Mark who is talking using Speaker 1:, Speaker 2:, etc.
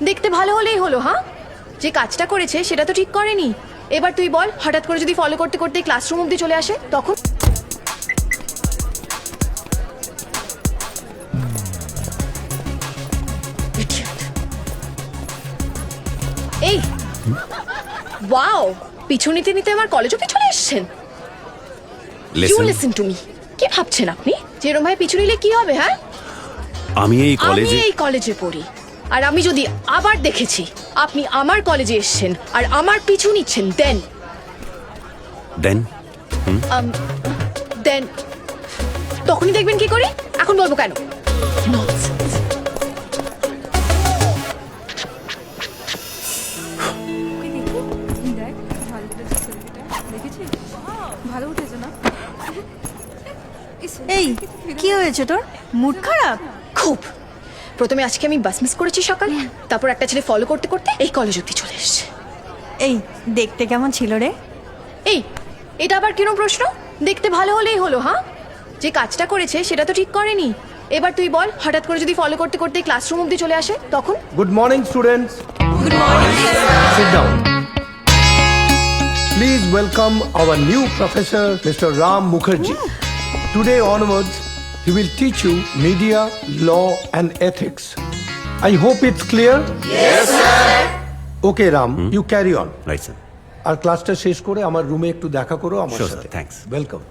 Speaker 1: দেখতে ভালো হলেই হলো। হ্যাঁ, যে কাজটা করেছে সেটা তো ঠিক করেনি। এবার তুই বল, হঠাৎ করে যদি ফলো করতে করতে ক্লাসরুম অব্দি চলে আসে তখন? এই ওয়াও, পিছু নিতে নিতে আমার কলেজ অব্দি চলে এসেছেন। You listen to me. কি ভাবছেন আপনি যেরকম ভাই পিছু নিলে কি হবে? হ্যাঁ,
Speaker 2: আমি এই
Speaker 1: কলেজে পড়ি, আর আমি যদি আবার দেখেছি আপনি আমার কলেজে এসেছেন আর আমার পিছু নিচ্ছেন, দেন তখনই দেখবেন কি করি। এখন বলবো কেন? Nonsense.
Speaker 3: এই কি হয়েছে তোর? মুড খারাপ?
Speaker 1: খুব। প্রথমে আজকে আমি বাস মিস করেছি সকালে, তারপর একটা ছেলে ফলো করতে করতে এই কলেজ অব্দি চলে এসেছে।
Speaker 3: এই দেখতে কেমন ছিল রে?
Speaker 1: এই, এটা আবার কেন প্রশ্ন? দেখতে ভালো হলেই হলো। হ্যাঁ, যে কাজটা করেছে সেটা তো ঠিক করেনি। এবার তুই বল, হঠাৎ করে যদি ফলো করতে করতে ক্লাসরুম অব্দি চলে আসে তখন?
Speaker 4: Good morning, students.
Speaker 3: Good morning
Speaker 4: Sit down. Please welcome our new professor, Mr. Ram Mukherjee. Today onwards, he will teach you media, law, and ethics. I hope it's clear. Yes, sir. Okay, Ram, you carry on.
Speaker 2: Right sir.
Speaker 4: আর ক্লাসটা শেষ করে আমার রুমে একটু দেখা করো আমার
Speaker 2: Sure, sir.
Speaker 4: সাথে।
Speaker 2: Thanks.
Speaker 4: Welcome.